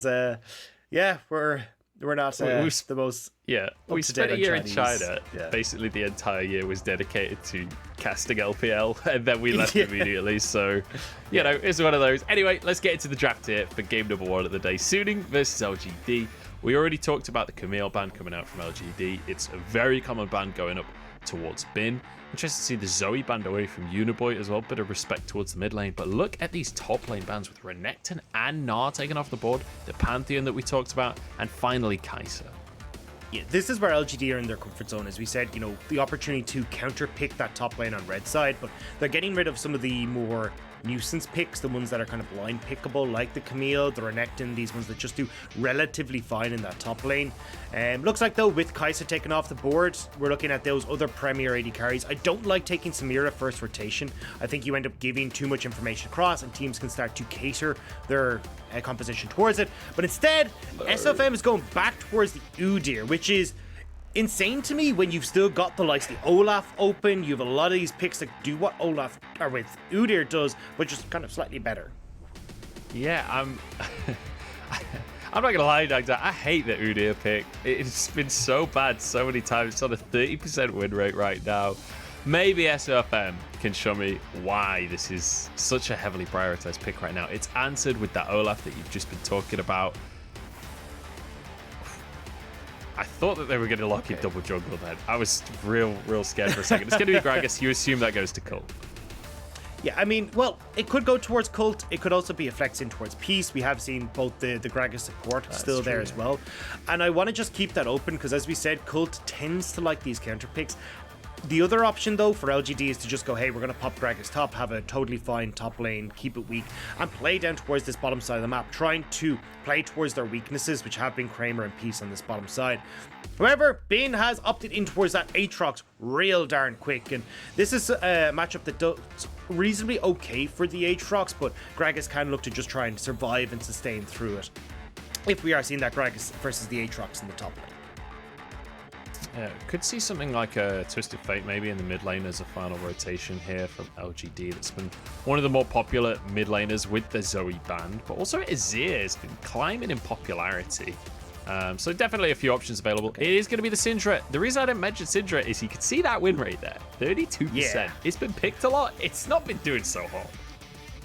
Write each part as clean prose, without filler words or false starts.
Yeah, we're not the most. Yeah, we spent a year in China. Basically, the entire year was dedicated to casting LPL, and then we left immediately. So, you know, it's one of those. Anyway, let's get into the draft here for game number 1 of the day. Suning versus LGD. We already talked about the Camille ban coming out from LGD. It's a very common ban going up towards Bin. Interested to see the Zoe banned away from Uniboy as well. Bit of respect towards the mid lane. But look at these top lane bans with Renekton and Gnar taken off the board. The Pantheon that we talked about. And finally, Kai'Sa. Yeah, this is where LGD are in their comfort zone. As we said, you know, the opportunity to counter pick that top lane on red side, but they're getting rid of some of the more nuisance picks, the ones that are kind of blind pickable, like the Camille, the Renekton, these ones that just do relatively fine in that top lane. Looks like though, with Kai'Sa taken off the board, we're looking at those other premier AD carries. I don't like taking Samira first rotation. I think you end up giving too much information across and teams can start to cater their composition towards it. But instead, SFM is going back towards the Udyr, which is insane to me when you've still got the likes of the Olaf open. You have a lot of these picks that do what Olaf or with Udyr does, but just kind of slightly better. Yeah, I'm not gonna lie, Dags, I hate the Udyr pick. It's been so bad so many times. It's on a 30% win rate right now. Maybe SFM can show me why this is such a heavily prioritized pick right now. It's answered with that Olaf that you've just been talking about. I thought that they were going to lock in double jungle then. I was real scared for a second. It's going to be Gragas. You assume that goes to Cult. Yeah, I mean, well, it could go towards Cult. It could also be a flex in towards Peace. We have seen both the Gragas support still there as well. And I want to just keep that open because, as we said, Cult tends to like these counter picks. The other option, though, for LGD is to just go, hey, we're going to pop Gragas top, have a totally fine top lane, keep it weak, and play down towards this bottom side of the map, trying to play towards their weaknesses, which have been Kramer and Peace on this bottom side. However, Bin has opted in towards that Aatrox real darn quick, and this is a matchup that does reasonably okay for the Aatrox, but Gragas can look to just try and survive and sustain through it, if we are seeing that Gragas versus the Aatrox in the top lane. Yeah, could see something like a Twisted Fate maybe in the mid lane as a final rotation here from LGD. That's been one of the more popular mid laners with the Zoe band, but also Azir has been climbing in popularity. So definitely a few options available. It is going to be the Syndra. The reason I didn't mention Syndra is you can see that win rate there, 32%. Yeah. It's been picked a lot. It's not been doing so hot.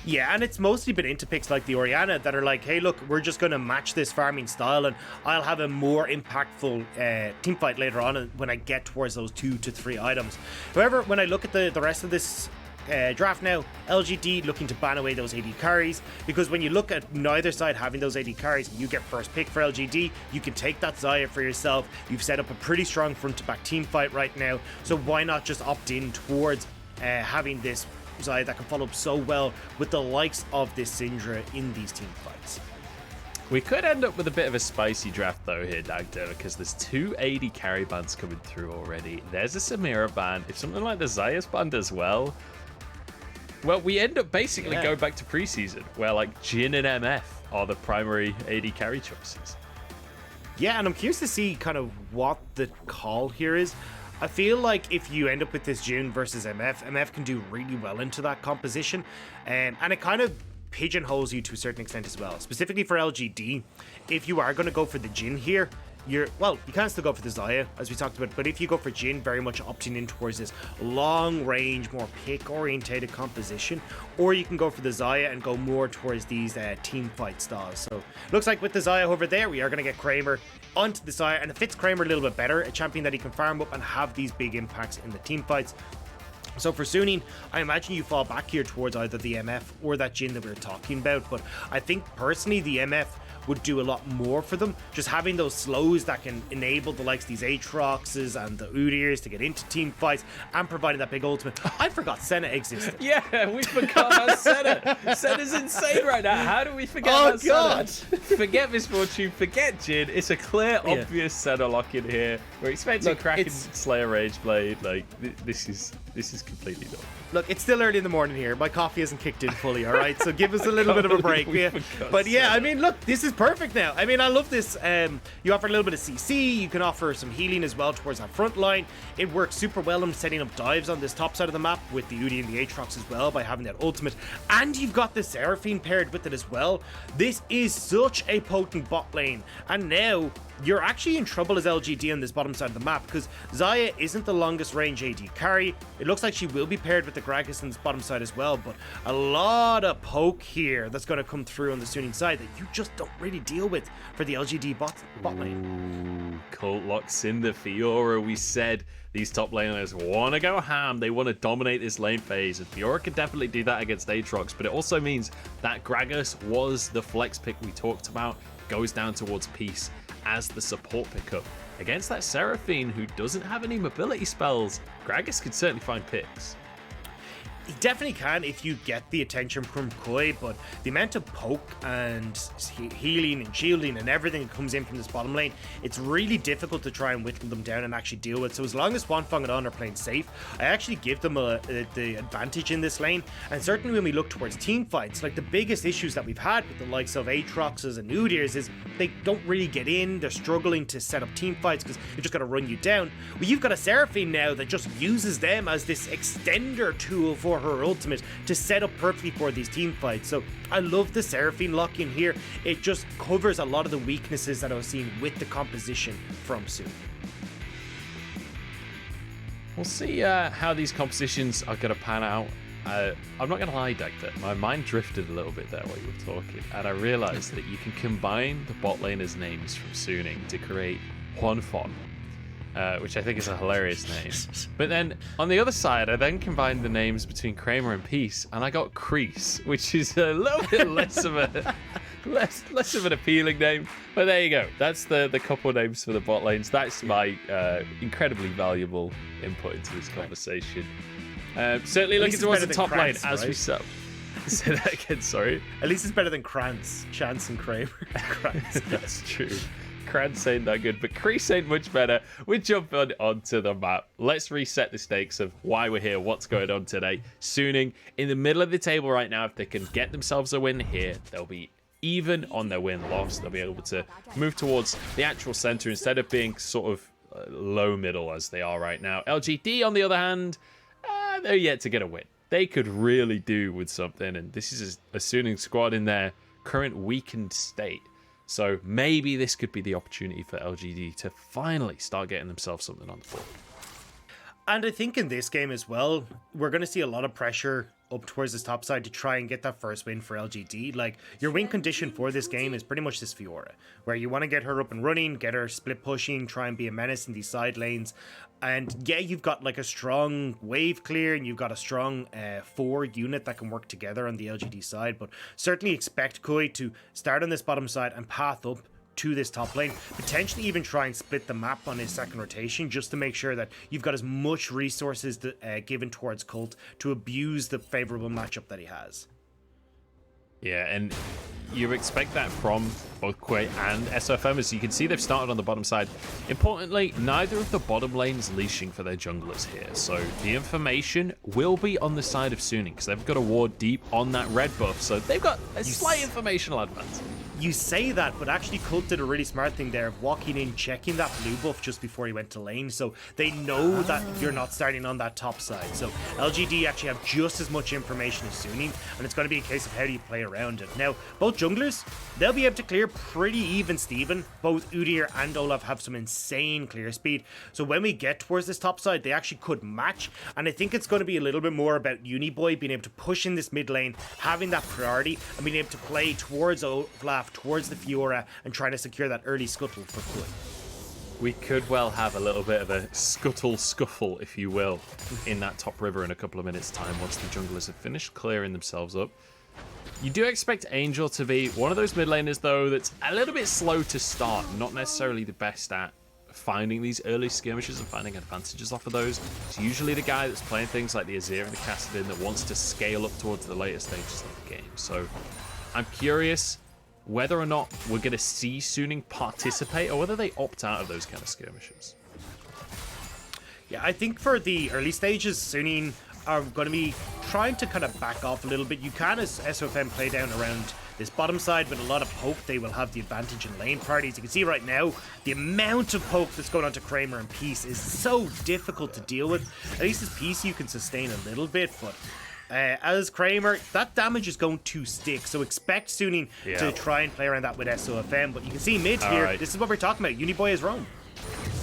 Yeah, and it's mostly been into picks like the Orianna that are like, hey, look, we're just going to match this farming style and I'll have a more impactful team fight later on when I get towards those 2 to 3 items. However, when I look at the rest of this draft now, LGD looking to ban away those AD carries, because when you look at neither side having those AD carries, you get first pick for LGD, you can take that Xayah for yourself. You've set up a pretty strong front to back team fight right now, so why not just opt in towards having this Xayah that can follow up so well with the likes of this Syndra in these team fights. We could end up with a bit of a spicy draft though here, Dagdo, because there's 2 AD carry bans coming through already. There's a Samira ban. If something like the Xayah's banned as well, well, we end up basically going back to preseason where like Jhin and MF are the primary AD carry choices. Yeah, and I'm curious to see kind of what the call here is. I feel like if you end up with this Jhin versus MF can do really well into that composition, and it kind of pigeonholes you to a certain extent as well. Specifically for LGD, if you are going to go for the Jhin here, you can still go for the Xayah, as we talked about, but if you go for Jhin, very much opting in towards this long-range, more pick-orientated composition, or you can go for the Xayah and go more towards these team fight styles. So, looks like with the Xayah over there, we are going to get Kramer onto the Xayah, and it fits Kramer a little bit better, a champion that he can farm up and have these big impacts in the team fights. So for Suning, I imagine you fall back here towards either the MF or that Jhin that we were talking about, but I think personally the MF would do a lot more for them. Just having those slows that can enable the likes of these Aatroxes and the Udyrs to get into team fights and providing that big ultimate. I forgot Senna existed. Yeah, we forgot about Senna. Senna's insane right now. How do we forget about God. Senna? Forget Misfortune, forget Jhin. It's a clear, obvious Senna lock in here. We're expecting Kraken Slayer Rageblade. Like, this is completely dumb. look, it's still early in the morning here. My coffee hasn't kicked in fully, all right? So give us a little bit of a break. Yeah. But yeah, I mean, look, this is perfect now. I mean, I love this. You offer a little bit of CC. You can offer some healing as well towards that front line. It works super well in setting up dives on this top side of the map with the Udi and the Aatrox as well by having that ultimate. And you've got the Seraphine paired with it as well. This is such a potent bot lane. And now you're actually in trouble as LGD on this bottom side of the map because Xayah isn't the longest range AD carry. It looks like she will be paired with the Gragas on this bottom side as well, but a lot of poke here that's going to come through on the Suning side that you just don't really deal with for the LGD bot lane. Ooh, Colt locks in the Fiora. We said these top laners want to go ham. They want to dominate this lane phase, and Fiora can definitely do that against Aatrox, but it also means that Gragas was the flex pick we talked about, goes down towards Peace as the support pickup. Against that Seraphine who doesn't have any mobility spells, Gragas could certainly find picks. He definitely can if you get the attention from Koi, but the amount of poke and healing and shielding and everything that comes in from this bottom lane, it's really difficult to try and whittle them down and actually deal with. So as long as Swanfang and On are playing safe, I actually give them the advantage in this lane. And certainly when we look towards team fights, like the biggest issues that we've had with the likes of Aatroxes and Udyrs is they don't really get in. They're struggling to set up team fights because they're just going to run you down. Well, you've got a Seraphine now that just uses them as this extender tool for her ultimate to set up perfectly for these team fights. So I love the Seraphine lock in here. It just covers a lot of the weaknesses that I was seeing with the composition from Soon. We'll see how these compositions are going to pan out. I'm not going to lie, Dexter, my mind drifted a little bit there while you were talking, and I realized that you can combine the bot laners' names from Suning to create Huanfon, which I think is a hilarious name. But then on the other side, I then combined the names between Kramer and Peace, and I got Crease, which is a little bit less of an appealing name. But there you go. That's the couple names for the bot lanes. That's my incredibly valuable input into this conversation. Certainly looking towards the top lane as right? We sub. Say that again, sorry. At least it's better than Krantz, Chance and Kramer. That's true. Krantz ain't that good, but Crease ain't much better. We're jumping onto the map. Let's reset the stakes of why we're here, what's going on today. Suning in the middle of the table right now. If they can get themselves a win here, they'll be even on their win-loss. They'll be able to move towards the actual center instead of being sort of low middle as they are right now. LGD, on the other hand, they're yet to get a win. They could really do with something, and this is a Suning squad in their current weakened state. So maybe this could be the opportunity for LGD to finally start getting themselves something on the board. And I think in this game as well, we're going to see a lot of pressure up towards this top side to try and get that first win for LGD. Like, your win condition for this game is pretty much this Fiora, where you want to get her up and running, get her split pushing, try and be a menace in these side lanes. And yeah, you've got like a strong wave clear and you've got a strong 4 unit that can work together on the LGD side, but certainly expect Koi to start on this bottom side and path up to this top lane, potentially even try and split the map on his second rotation just to make sure that you've got as much resources given towards Colt to abuse the favorable matchup that he has. Yeah, and you expect that from both Koi and SFM. As you can see, they've started on the bottom side. Importantly, neither of the bottom lanes leashing for their junglers here. So the information will be on the side of Suning because they've got a ward deep on that red buff. So they've got a slight informational advance. You say that, but actually Colt did a really smart thing there of walking in, checking that blue buff just before he went to lane. So they know that you're not starting on that top side. So LGD actually have just as much information as Suning, and it's going to be a case of how do you play around it. Now, both junglers, they'll be able to clear pretty even Steven. Both Udyr and Olaf have some insane clear speed. So when we get towards this top side, they actually could match. And I think it's going to be a little bit more about Uniboy being able to push in this mid lane, having that priority, and being able to play towards Olaf, towards the Fiora, and trying to secure that early scuttle for Koi. We could well have a little bit of a scuffle, if you will, in that top river in a couple of minutes' time once the junglers have finished clearing themselves up. You do expect Angel to be one of those mid laners, though, that's a little bit slow to start, not necessarily the best at finding these early skirmishes and finding advantages off of those. It's usually the guy that's playing things like the Azir and the Kassadin that wants to scale up towards the later stages of the game. So I'm curious whether or not we're going to see Suning participate or whether they opt out of those kind of skirmishes. Yeah, I think for the early stages, Suning are going to be trying to kind of back off a little bit. You can, as SOFM, play down around this bottom side with a lot of poke. They will have the advantage in lane parties. You can see right now the amount of poke that's going on to Kramer and Peace is so difficult to deal with. At least as Peace you can sustain a little bit, but as Kramer, that damage is going to stick. So expect Suning to try and play around that with SOFM. But you can see mid here, this is what we're talking about. Uniboy is roam.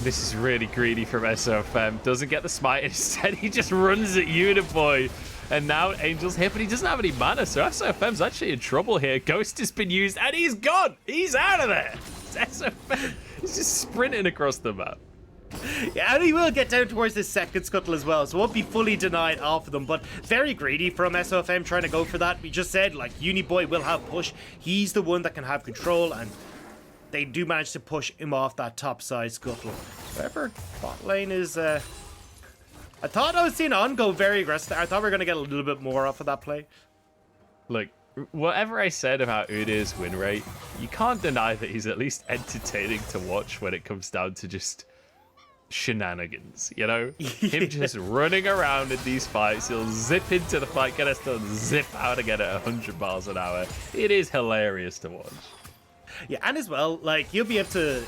This is really greedy from SOFM. Doesn't get the smite, instead he just runs at Uniboy. And now Angel's hit, but he doesn't have any mana, so SOFM's actually in trouble here. Ghost has been used, and he's gone! He's out of there! It's SOFM. He's just sprinting across the map. Yeah, and he will get down towards this second scuttle as well, so won't be fully denied off of them, but very greedy from SOFM trying to go for that. We just said, like, Uniboy will have push. He's the one that can have control, and they do manage to push him off that top side scuttle. However, bot lane is... I thought I was seeing On go very aggressive. I thought we were going to get a little bit more off of that play. Look, whatever I said about Udyr's win rate, you can't deny that he's at least entertaining to watch when it comes down to just shenanigans, you know? Him just running around in these fights. He'll zip into the fight, get us done, zip out again at 100 miles an hour. It is hilarious to watch. Yeah, and as well, like, you'll be able to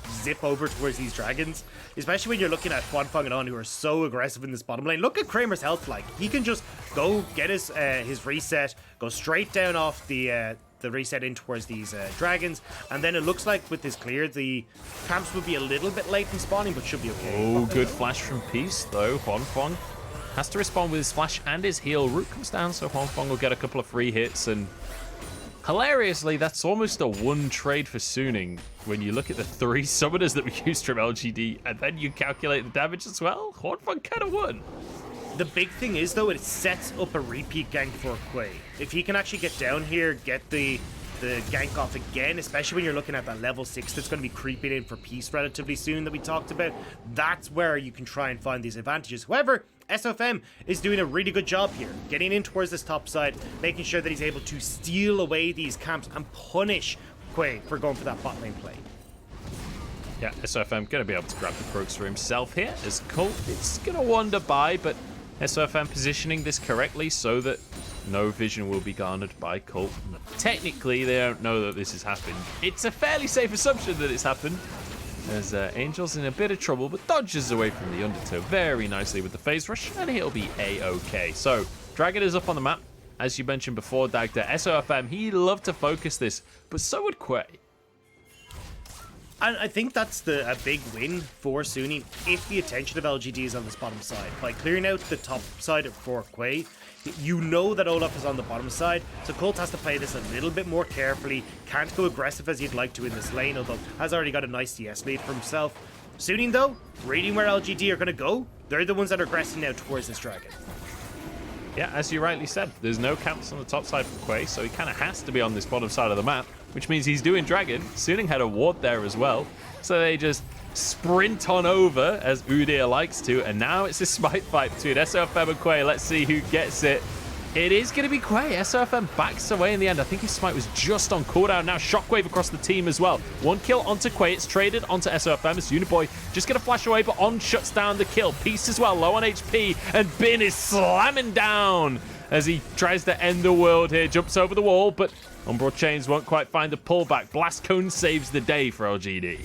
zip over towards these dragons, especially when you're looking at Huanfeng and On, who are so aggressive in this bottom lane. Look at Kramer's health, like, he can just go get his reset, go straight down off the reset in towards these dragons, and then it looks like with this clear, the camps will be a little bit late in spawning, but should be okay. Oh, good flash from Peace, though. Huanfeng has to respond with his flash and his heal. Root comes down, so Huanfeng will get a couple of free hits, and hilariously, that's almost a one trade for Suning when you look at the 3 summoners that we used from LGD, and then you calculate the damage as well. Huanfeng kind of won. The big thing is, though, it sets up a repeat gank for Quay. If he can actually get down here, get the gank off again, especially when you're looking at that level 6 that's going to be creeping in for Peace relatively soon that we talked about, that's where you can try and find these advantages. However, SOFM is doing a really good job here, getting in towards this top side, making sure that he's able to steal away these camps and punish Quay for going for that bot lane play. Yeah, SOFM going to be able to grab the Crooks for himself here as Colt. It's going to wander by, but SOFM positioning this correctly so that no vision will be garnered by Colt. Technically, they don't know that this has happened. It's a fairly safe assumption that it's happened, as Angel's in a bit of trouble, but dodges away from the undertow very nicely with the phase rush, and he'll be A-okay. So, Dragon is up on the map. As you mentioned before, Dagda, SOFM, he loved to focus this, but so would Quay. And I think that's a big win for Suning if the attention of LGD is on this bottom side. By clearing out the top side for Quay, you know that Olaf is on the bottom side, so Colt has to play this a little bit more carefully. Can't go aggressive as he'd like to in this lane, although has already got a nice CS lead for himself. Suning, though, reading where LGD are going to go, they're the ones that are aggressing now towards this dragon. Yeah, as you rightly said, there's no camps on the top side for Quay, so he kind of has to be on this bottom side of the map, which means he's doing Dragon. Suning had a ward there as well, so they just sprint on over, as Udyr likes to, and now it's a smite fight between SOFM and Quay. Let's see who gets it. It is going to be Quay. SOFM backs away in the end. I think his smite was just on cooldown. Now Shockwave across the team as well. One kill onto Quay. It's traded onto SOFM. It's Uniboy just going to flash away, but On shuts down the kill. Peace as well, low on HP, and Bin is slamming down as he tries to end the world here. Jumps over the wall, but Umbral Chains won't quite find the pullback. Blast Cone saves the day for LGD.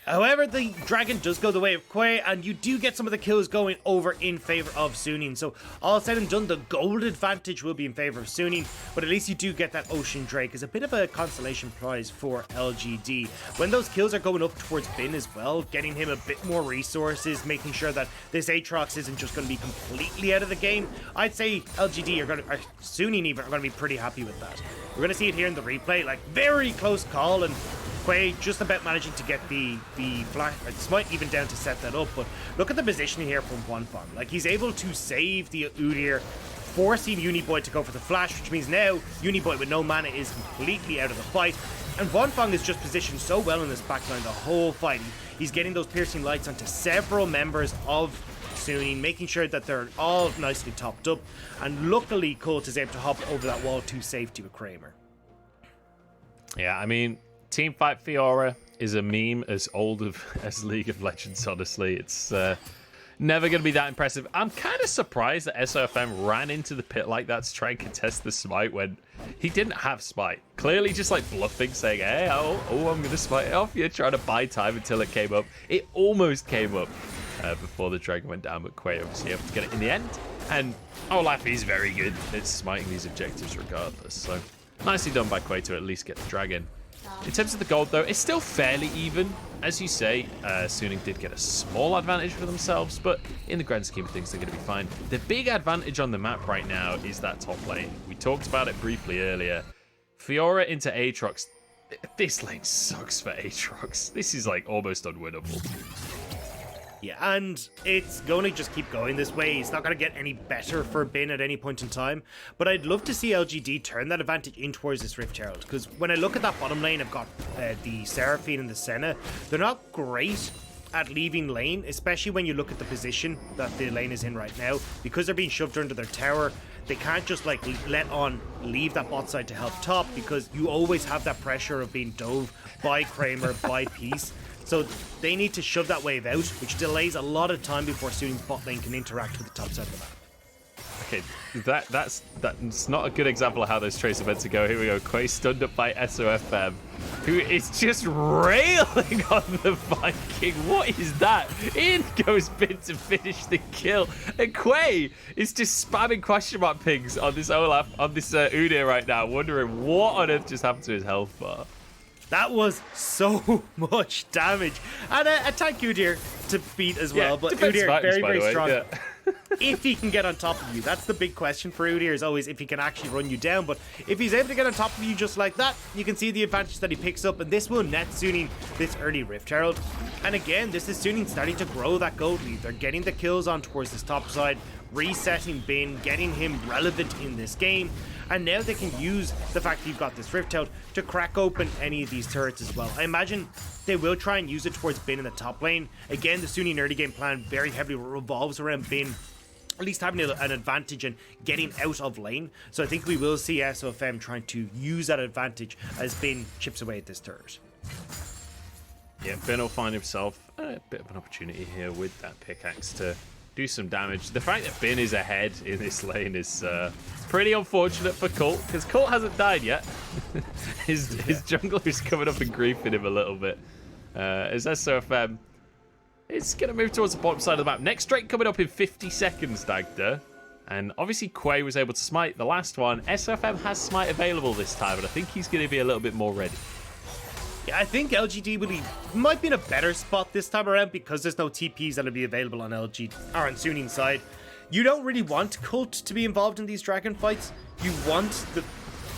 However, the dragon does go the way of Quay, and you do get some of the kills going over in favor of Suning. So all said and done, the gold advantage will be in favor of Suning, but at least you do get that Ocean Drake as a bit of a consolation prize for LGD. When those kills are going up towards Bin as well, getting him a bit more resources, making sure that this Aatrox isn't just going to be completely out of the game, I'd say LGD or Suning even are going to be pretty happy with that. We're going to see it here in the replay, like very close call, and Quay just about managing to get the flash, smite even down to set that up, but look at the positioning here from Huanfeng. Like, he's able to save the Udyr, forcing Uniboy to go for the flash, which means now Uniboy with no mana is completely out of the fight, and Huanfeng is just positioned so well in this backline the whole fight. He's getting those piercing lights onto several members of Suning, making sure that they're all nicely topped up, and luckily Colt is able to hop over that wall to safety with Kramer. Yeah, I mean, Teamfight Fiora is a meme as old as League of Legends, honestly. It's never going to be that impressive. I'm kind of surprised that SOFM ran into the pit like that to try and contest the smite when he didn't have smite. Clearly just like bluffing, saying, hey, oh, I'm going to smite it off you, trying to buy time until it came up. It almost came up before the dragon went down, but Quay obviously able to get it in the end. And Olaf is very good at smiting these objectives regardless. So nicely done by Quay to at least get the dragon. In terms of the gold, though, it's still fairly even. As you say, Suning did get a small advantage for themselves, but in the grand scheme of things, they're going to be fine. The big advantage on the map right now is that top lane. We talked about it briefly earlier. Fiora into Aatrox. This lane sucks for Aatrox. This is like almost unwinnable. Yeah, and it's going to just keep going this way. It's not going to get any better for Bin at any point in time. But I'd love to see LGD turn that advantage in towards this Rift Herald. Because when I look at that bottom lane, I've got the Seraphine and the Senna. They're not great at leaving lane, especially when you look at the position that the lane is in right now. Because they're being shoved under their tower, they can't just like let on leave that bot side to help top, because you always have that pressure of being dove by Kramer, by Peace. So they need to shove that wave out, which delays a lot of time before Suning's bot lane can interact with the top side of the map. Okay, that's not a good example of how those trace events go. Here we go. Quay stunned up by SOFM, who is just railing on the Viking. What is that? In goes Bin to finish the kill. And Quay is just spamming question mark pings on this Olaf, on this Udyr right now, wondering what on earth just happened to his health bar. That was so much damage. And a tank Udyr to beat as well. But Udyr, very strong. Yeah. If he can get on top of you, that's the big question for Udyr, is always if he can actually run you down. But if he's able to get on top of you just like that, you can see the advantage that he picks up. And this will net Suning this early Rift Herald. And again, this is Suning starting to grow that gold lead. They're getting the kills on towards this top side, resetting Bin, getting him relevant in this game. And now they can use the fact that you've got this Rift out to crack open any of these turrets as well. I imagine they will try and use it towards Bin in the top lane. Again, the Suning early game plan very heavily revolves around Bin at least having an advantage and getting out of lane. So I think we will see SOFM trying to use that advantage as Bin chips away at this turret. Yeah, Bin will find himself a bit of an opportunity here with that pickaxe to do some damage. The fact that Bin is ahead in this lane is pretty unfortunate for Colt, because Colt hasn't died yet. his jungler is coming up and griefing him a little bit. As SOFM, it's going to move towards the bottom side of the map. Next Drake coming up in 50 seconds, Dagda. And obviously Quay was able to smite the last one. SOFM has smite available this time, and I think he's going to be a little bit more ready. Yeah, I think LGD might be in a better spot this time around because there's no TPs that'll be available on LGD or on Suning's side. You don't really want Cult to be involved in these dragon fights. You want the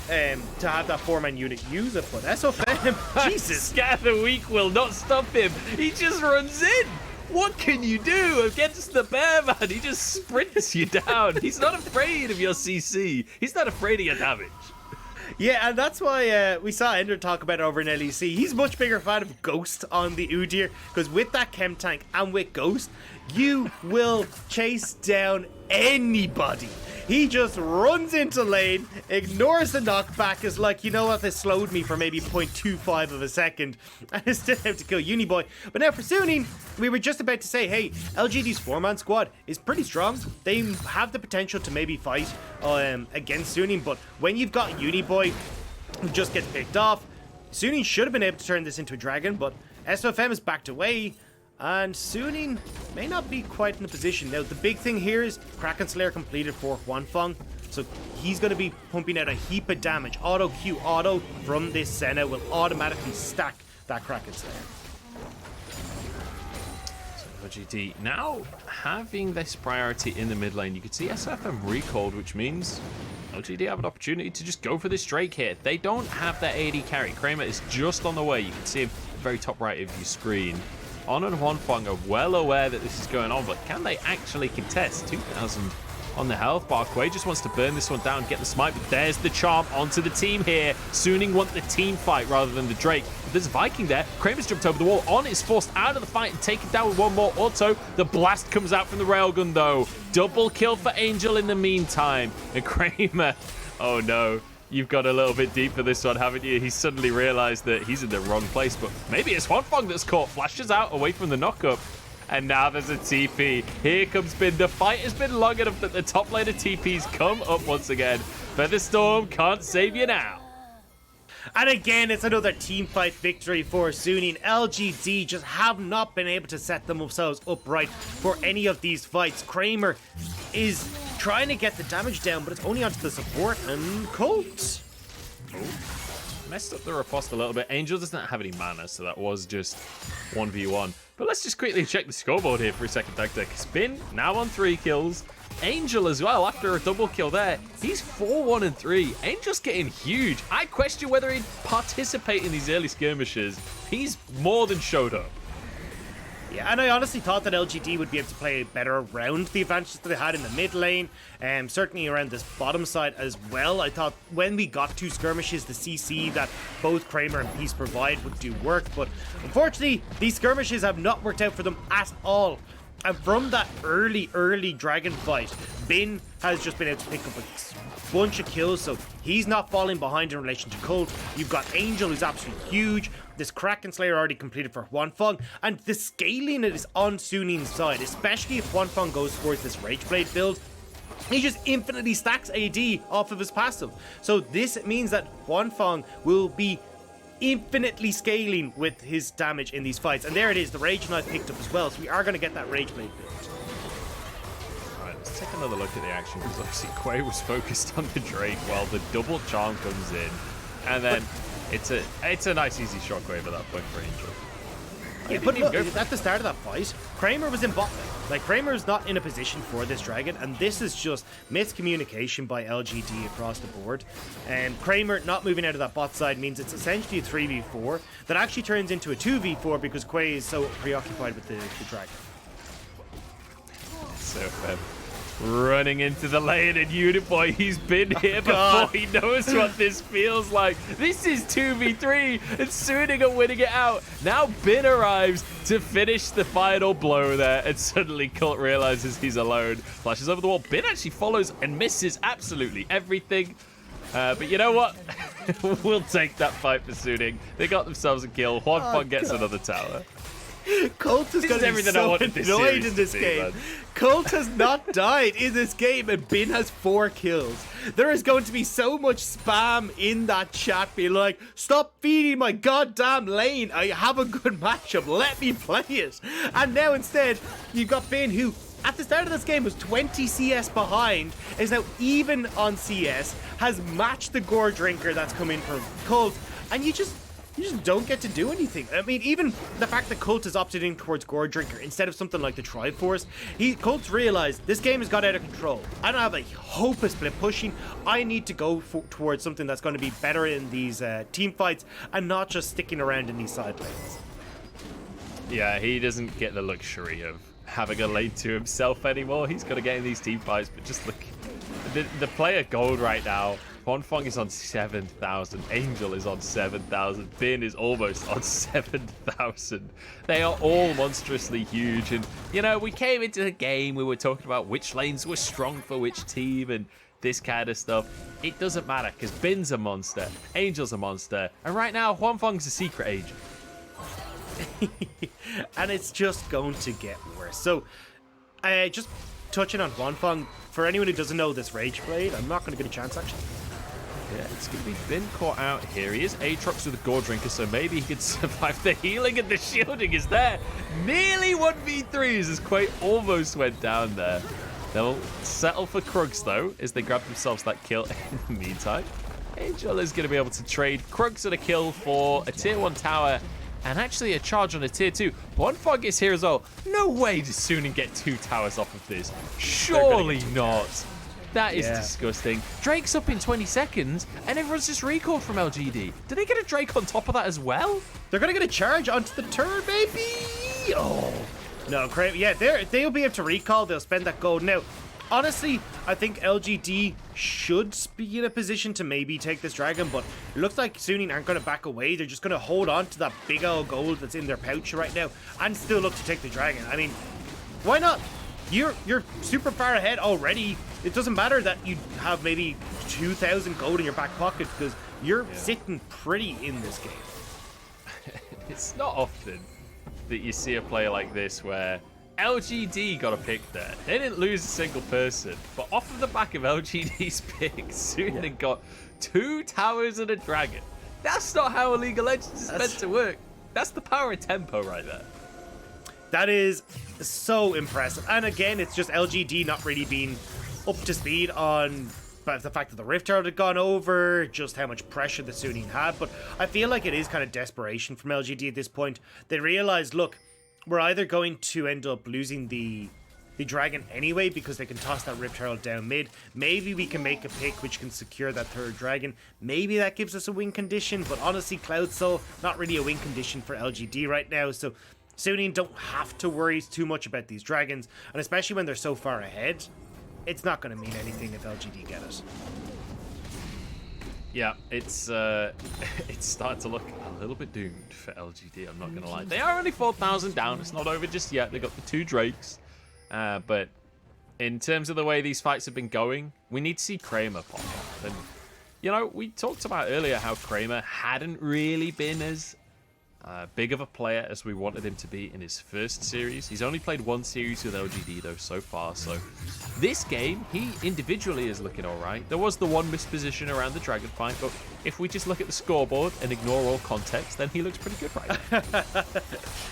to have that 4-man unit use it, but SOFM, Jesus. Scat of the week will not stop him. He just runs in. What can you do against the bear, man? He just sprints you down. He's not afraid of your CC. He's not afraid of your damage. Yeah, and that's why we saw Ender talk about it over in LEC. He's a much bigger fan of Ghost on the Udyr, because with that chem tank and with Ghost, you will chase down anybody. He just runs into lane, ignores the knockback, is like, you know what, this slowed me for maybe 0.25 of a second, and is still able to kill Uniboy. But now for Suning, we were just about to say, hey, LGD's 4-man squad is pretty strong. They have the potential to maybe fight against Suning, but when you've got Uniboy who just gets picked off, Suning should have been able to turn this into a dragon, but SOFM is backed away. And Suning may not be quite in a position. Now, the big thing here is Kraken Slayer completed for Huanfeng. So he's going to be pumping out a heap of damage. Auto Q auto from this Senna will automatically stack that Kraken Slayer. So LGD now having this priority in the mid lane. You can see SFM recalled, which means LGD have an opportunity to just go for this Drake here. They don't have their AD carry. Kramer is just on the way. You can see him at the very top right of your screen. On and Huanfeng are well aware that this is going on, but can they actually contest? 2,000 on the health bar. Quay just wants to burn this one down, get the smite, but there's the charm onto the team here. Suning want the team fight rather than the Drake. But there's a Viking there. Kramer's jumped over the wall. On is forced out of the fight and taken down with one more auto. The blast comes out from the railgun though. Double kill for Angel in the meantime. And Kramer, oh no. You've got a little bit deep for this one, haven't you? He's suddenly realized that he's in the wrong place, but maybe it's Huanfeng that's caught. Flashes out away from the knockup. And now there's a TP. Here comes Bin. The fight has been long enough that the top laner TPs come up once again. Featherstorm can't save you now. And again, it's another team fight victory for Suning. LGD just have not been able to set themselves up right for any of these fights. Kramer is trying to get the damage down, but it's only onto the support and Colt. Messed up the riposte a little bit. Angel doesn't have any mana, so that was just 1v1. But let's just quickly check the scoreboard here for a second, Dagda. Spin now on 3 kills. Angel as well after a double kill there. He's 4-1-3. Angel's getting huge. I question whether he'd participate in these early skirmishes. He's more than showed up. Yeah, and I honestly thought that LGD would be able to play better around the advantages that they had in the mid lane, and certainly around this bottom side as well. I thought when we got 2 skirmishes, the CC that both Kramer and Peace provide would do work, but unfortunately, these skirmishes have not worked out for them at all. And from that early dragon fight, Bin has just been able to pick up a bunch of kills, so he's not falling behind in relation to Colt. You've got Angel, who's absolutely huge. This Kraken Slayer already completed for Huanfeng, and the scaling is on Suning's side, especially if Huanfeng goes towards this Rageblade build. He just infinitely stacks AD off of his passive. So this means that Huanfeng will be infinitely scaling with his damage in these fights. And there it is, the Rage Knight picked up as well, so we are going to get that Rageblade build. Alright, let's take another look at the action, because obviously Quay was focused on the Drake while the double charm comes in. And then it's a nice easy shockwave at that point for Angel. Yeah, but look, at the start of that fight, Kramer was in bot lane. Like, Kramer's not in a position for this dragon, and this is just miscommunication by LGD across the board. And Kramer not moving out of that bot side means it's essentially a 3v4 that actually turns into a 2v4 because Quay is so preoccupied with the dragon. So running into the lane, and Uniboy, he's been here before. He knows what this feels like. This is 2v3, and Suning are winning it out. Now Bin arrives to finish the final blow there, and suddenly Colt realizes he's alone. Flashes over the wall. Bin actually follows and misses absolutely everything. But you know what? We'll take that fight for Suning. They got themselves a kill. Huanfeng gets another tower. Colt is going to be so annoyed in this game. Colt has not died in this game, and Bin has 4 kills. There is going to be so much spam in that chat being like, stop feeding my goddamn lane. I have a good matchup. Let me play it. And now instead, you've got Bin, who at the start of this game was 20 CS behind, is now even on CS, has matched the Gore Drinker that's come in from Colt, and you just don't get to do anything. I mean, even the fact that Colt has opted in towards Gore Drinker instead of something like the Triforce, Colt's realized this game has got out of control. I don't have a hope of split pushing. I need to go towards something that's going to be better in these team fights and not just sticking around in these side lanes. Yeah, he doesn't get the luxury of having a lane to himself anymore. He's got to get in these team fights, but just look, the player gold right now. Huanfeng is on 7,000. Angel is on 7,000. Bin is almost on 7,000. They are all monstrously huge. And, you know, we came into the game, we were talking about which lanes were strong for which team and this kind of stuff. It doesn't matter, because Bin's a monster, Angel's a monster, and right now, Huanfeng's a secret agent. And it's just going to get worse. So, just touching on Huanfeng, for anyone who doesn't know this Rageblade, I'm not going to get a chance, actually. Yeah, it's going to be Bin caught out here. He is Aatrox with a Gore Drinker, so maybe he could survive. The healing and the shielding is there. Nearly 1v3s as Quay almost went down there. They'll settle for Krugs, though, as they grab themselves that kill in the meantime. Angel is going to be able to trade Krugs and a kill for a tier 1 tower and actually a charge on a tier 2. Huanfeng is here as well. No way does Suning get 2 towers off of this. Surely not. That is disgusting. Drake's up in 20 seconds, and everyone's just recalled from LGD. Do they get a Drake on top of that as well? They're going to get a charge onto the turn, baby! Oh. No, great. Yeah, they'll be able to recall. They'll spend that gold. Now, honestly, I think LGD should be in a position to maybe take this dragon, but it looks like Suning aren't going to back away. They're just going to hold on to that big old gold that's in their pouch right now and still look to take the dragon. I mean, why not? You're super far ahead already. It doesn't matter that you have maybe 2,000 gold in your back pocket because you're sitting pretty in this game. It's not often that you see a player like this where LGD got a pick there. They didn't lose a single person, but off of the back of LGD's pick, Suning got 2 towers and a dragon. That's not how a League of Legends is meant to work. That's the power of tempo right there. That is so impressive. And again, it's just LGD not really being up to speed on the fact that the Rift Herald had gone over, just how much pressure the Suning had. But I feel like it is kind of desperation from LGD at this point. They realized, look, we're either going to end up losing the dragon anyway because they can toss that Rift Herald down mid. Maybe we can make a pick which can secure that 3rd dragon. Maybe that gives us a win condition, but honestly, Cloud Soul, not really a win condition for LGD right now. So Suning don't have to worry too much about these dragons, and especially when they're so far ahead, it's not going to mean anything if LGD get it. Yeah, it's starting to look a little bit doomed for LGD, I'm not going to lie. They are only 4,000 down. It's not over just yet. They got the 2 Drakes. But in terms of the way these fights have been going, we need to see Kramer pop off. And, you know, we talked about earlier how Kramer hadn't really been as big of a player as we wanted him to be in his first series. He's only played 1 series with LGD, though, so far. So this game, he individually is looking all right. There was the 1 missed position around the dragon fight, but if we just look at the scoreboard and ignore all context, then he looks pretty good right now.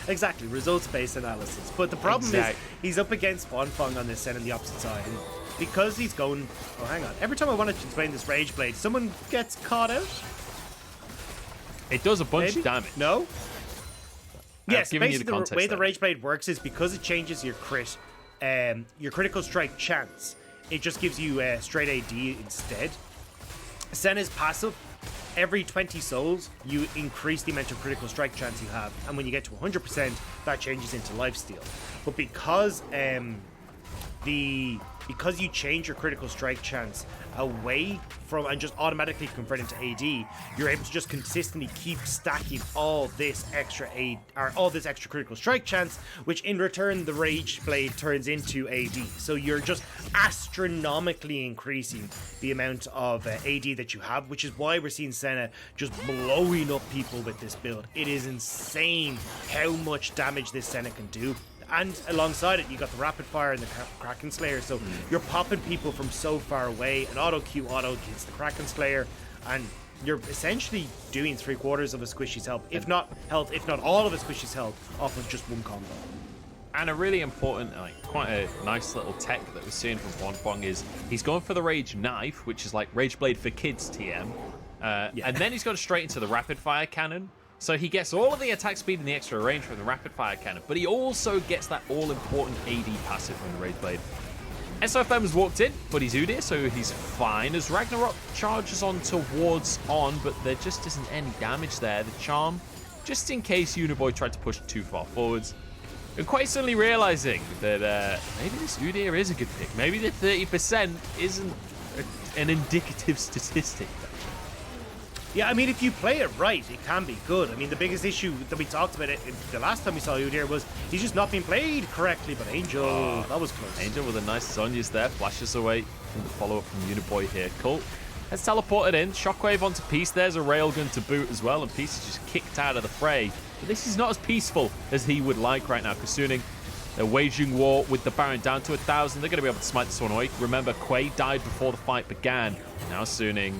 Exactly, results-based analysis. But the problem is he's up against Bonfong on this set on the opposite side. And because he's going... Oh, hang on. Every time I wanted to explain this Rage Blade, someone gets caught out. It does a bunch of damage. No? Yes, basically the way the Rage Blade works is because it changes your critical strike chance, it just gives you straight AD instead. Senna's passive, every 20 souls, you increase the amount of critical strike chance you have, and when you get to 100%, that changes into lifesteal. But because you change your critical strike chance away from and just automatically convert into AD, you're able to just consistently keep stacking all this extra critical strike chance, which in return the Rage Blade turns into AD. So you're just astronomically increasing the amount of AD that you have, which is why we're seeing Senna just blowing up people with this build. It is insane how much damage this Senna can do. And alongside it, you got the Rapid Fire and the Kraken Slayer, so you're popping people from so far away. An auto-Q auto hits the Kraken Slayer, and you're essentially doing 3/4 of a Squishy's health, if not all of a Squishy's health, off of just 1 combo. And a really important, quite a nice little tech that we're seeing from Bonfong is he's going for the Rage Knife, which is like Rage Blade for kids TM, and then he's gone straight into the Rapid Fire Cannon. So he gets all of the attack speed and the extra range from the Rapid Fire Cannon, but he also gets that all-important AD passive from the Rage Blade. SOFM has walked in, but he's Udyr, so he's fine. As Ragnarok charges on towards On, but there just isn't any damage there. The Charm, just in case Uniboy tried to push too far forwards. And quite suddenly realizing that maybe this Udyr is a good pick. Maybe the 30% isn't an indicative statistic. Yeah, I mean, if you play it right, it can be good. I mean, the biggest issue that we talked about it the last time we saw Udyr was he's just not being played correctly, but Angel, that was close. Angel with a nice Sonya's there, flashes away from the follow-up from Uniboy here. Colt has teleported in, Shockwave onto Peace, there's a railgun to boot as well, and Peace is just kicked out of the fray. But this is not as peaceful as he would like right now, because Suning, they're waging war with the Baron down to 1,000. They're going to be able to smite this one away. Remember, Quay died before the fight began. Now Suning,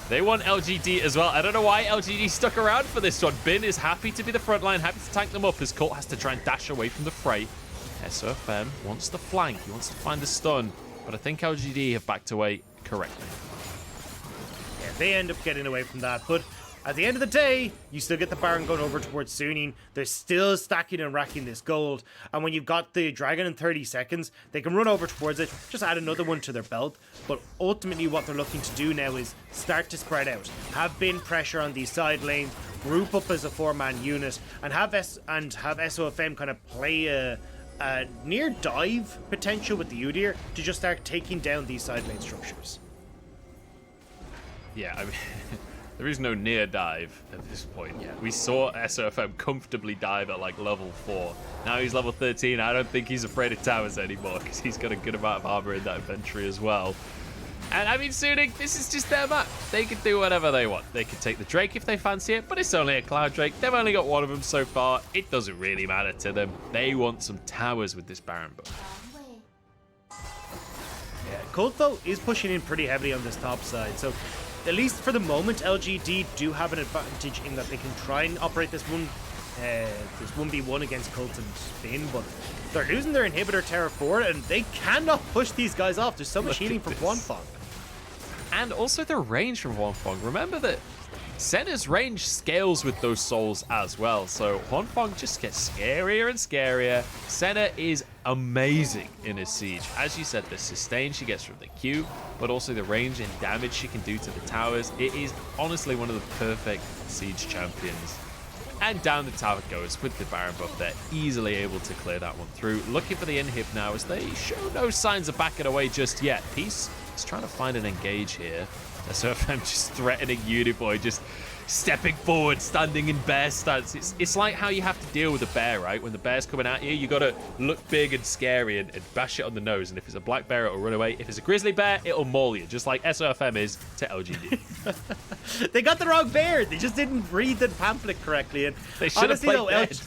they want LGD as well. I don't know why LGD stuck around for this one. Bin is happy to be the front line, happy to tank them up as Colt has to try and dash away from the fray. SOFM wants the flank. He wants to find the stun, but I think LGD have backed away correctly. Yeah, they end up getting away from that, but at the end of the day, you still get the Baron going over towards Suning. They're still stacking and racking this gold. And when you've got the Dragon in 30 seconds, they can run over towards it, just add another one to their belt. But ultimately what they're looking to do now is start to spread out. Have bin pressure on these side lanes, group up as a 4-man unit, and have SOFM kind of play a near dive potential with the Udyr to just start taking down these side lane structures. Yeah, I mean... There is no near dive at this point. Yeah. We saw SOFM comfortably dive at like level 4. Now he's level 13. I don't think he's afraid of towers anymore because he's got a good amount of armor in that inventory as well. And I mean, Suning, this is just their map. They can do whatever they want. They can take the Drake if they fancy it, but it's only a Cloud Drake. They've only got one of them so far. It doesn't really matter to them. They want some towers with this Baron buff. Yeah, Colt, though, is pushing in pretty heavily on this top side. So, at least for the moment, LGD do have an advantage in that they can try and operate this 1v1 against Colt and Spin, but they're losing their inhibitor Terra forward, and they cannot push these guys off. There's so much healing from Hwanfeng. And also the range from Hwanfeng. Remember that Senna's range scales with those souls as well, so Hwanfeng just gets scarier and scarier. Senna is amazing in his siege. As you said, the sustain she gets from the Q, but also the range and damage she can do to the towers. It is honestly one of the perfect siege champions. And down the tower goes with the Baron buff. They're easily able to clear that one through. Looking for the inhib now as they show no signs of backing away just yet. Peace is trying to find an engage here. So I'm just threatening Uniboy, just stepping forward, standing in bear stance. It's like how you have to deal with a bear, right? When the bear's coming at you, you got to look big and scary and bash it on the nose. And if it's a black bear, it'll run away. If it's a grizzly bear, it'll maul you, just like SOFM is to LGD. They got the wrong bear. They just didn't read the pamphlet correctly. And they should have played dead.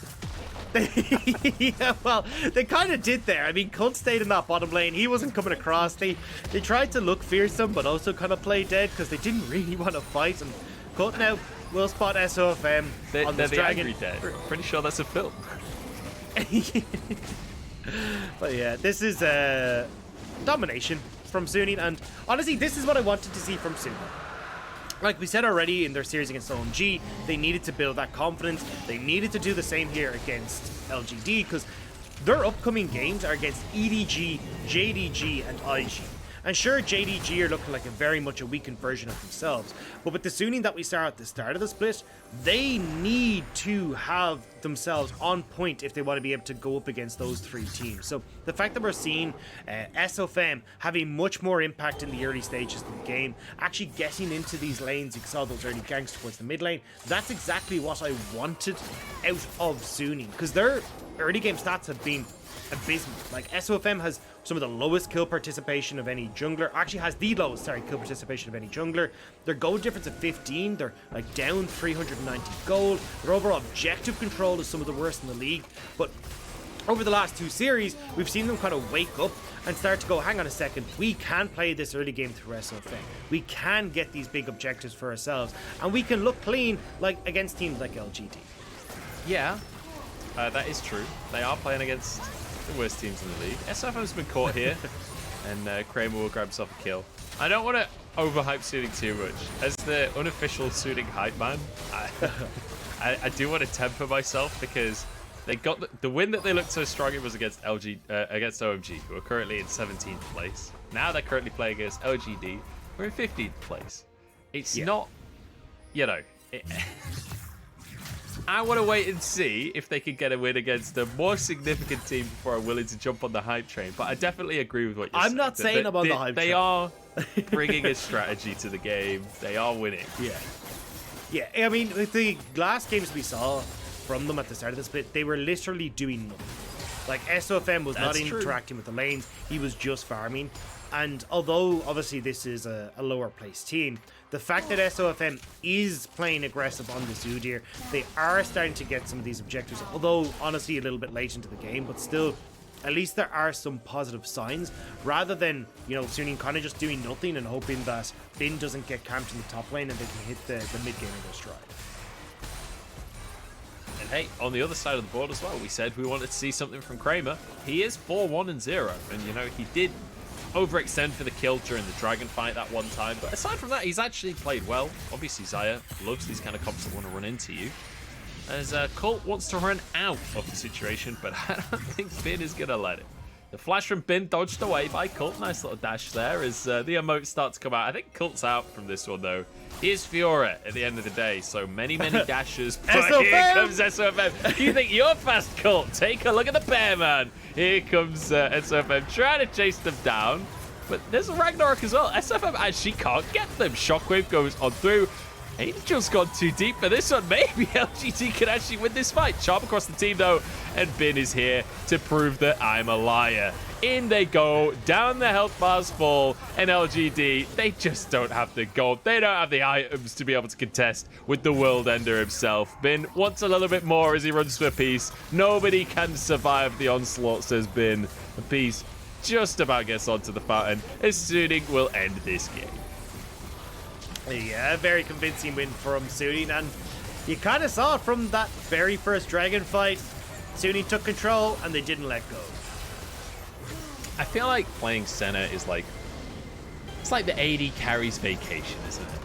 Yeah, well, they kind of did there. I mean, Colt stayed in that bottom lane. He wasn't coming across. They tried to look fearsome, but also kind of play dead because they didn't really want to fight. And Colt now will spot SOFM on this dragon. Angry dead. Pretty sure that's a film. But yeah, this is domination from Suning, and honestly, this is what I wanted to see from Suning. Like we said already in their series against OMG, they needed to build that confidence. They needed to do the same here against LGD because their upcoming games are against EDG, JDG, and IG. And sure, JDG are looking like very much a weakened version of themselves, but with the Suning that we saw at the start of the split, they need to have themselves on point if they want to be able to go up against those three teams. So the fact that we're seeing SOFM having much more impact in the early stages of the game, actually getting into these lanes, you saw those early ganks towards the mid lane, that's exactly what I wanted out of Suning, because their early game stats have been abysmal. Like SOFM has some of the lowest kill participation of any jungler, actually has the lowest, kill participation of any jungler. Their gold difference of 15, they're like down 390 gold. Their overall objective control is some of the worst in the league, but over the last two series, we've seen them kind of wake up and start to go, hang on a second, we can play this early game through SOFM. We can get these big objectives for ourselves, and we can look clean like against teams like LGD. Yeah, that is true. They are playing against the worst teams in the league. SOFM's been caught here, and Kramer will grab himself a kill. I don't want to overhype Suning too much. As the unofficial Suning hype man, I do want to temper myself because they got the win that they looked so strong in was against against OMG, who are currently in 17th place. Now they're currently playing against LGD, who are in 15th place. It's not, you know. I want to wait and see if they can get a win against a more significant team before I'm willing to jump on the hype train. But I definitely agree with what you're saying. I'm not saying I'm on the hype train. They are bringing a strategy to the game. They are winning. Yeah. I mean, with the last games we saw from them at the start of the split, they were literally doing nothing. Like, SOFM was not interacting with the lanes. He was just farming. And although, obviously, this is a lower place team, the fact that SOFM is playing aggressive on this Udyr, they are starting to get some of these objectives, although, honestly, a little bit late into the game, but still, at least there are some positive signs, rather than, Suning kind of just doing nothing and hoping that Bin doesn't get camped in the top lane and they can hit the mid game in their stride. And hey, on the other side of the board as well, we said we wanted to see something from Kramer. He is 4-1-0, and he did overextend for the kill during the dragon fight that one time, but aside from that, he's actually played well. Obviously, Xayah loves these kind of comps that want to run into you. As Colt wants to run out of the situation, but I don't think Bin is going to let it. The flash from Bin dodged away by Colt. Nice little dash there as the emotes start to come out. I think Colt's out from this one, though. Here's Fiora at the end of the day, so many dashes. But here comes SOFM. You think you're fast, Colt? Take a look at the bear, man. Here comes SOFM trying to chase them down. But there's a Ragnarok as well. SOFM actually can't get them. Shockwave goes on through. Angel's gone too deep for this one. Maybe LGD can actually win this fight. Chop across the team, though, and Bin is here to prove that I'm a liar. In they go, down the health bars fall, and LGD, they just don't have the gold. They don't have the items to be able to contest with the World Ender himself. Bin wants a little bit more as he runs for Peace. Nobody can survive the onslaught, says Bin. And Peace just about gets onto the fountain, as Suning will end this game. Yeah, a very convincing win from Suning, and you kind of saw it from that very first Dragon fight. Suning took control, and they didn't let go. I feel like playing Senna is like, it's like the AD carry's vacation, isn't it?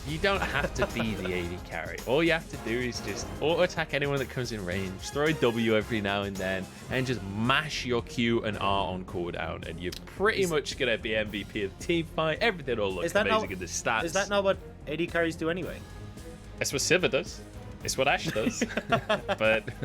You don't have to be the AD carry. All you have to do is just auto-attack anyone that comes in range, throw a W every now and then, and just mash your Q and R on cooldown, and you're pretty much going to be MVP of the team fight. Everything will look amazing in the stats. Is that not what AD carries do anyway? It's what Sivir does. It's what Ashe does. But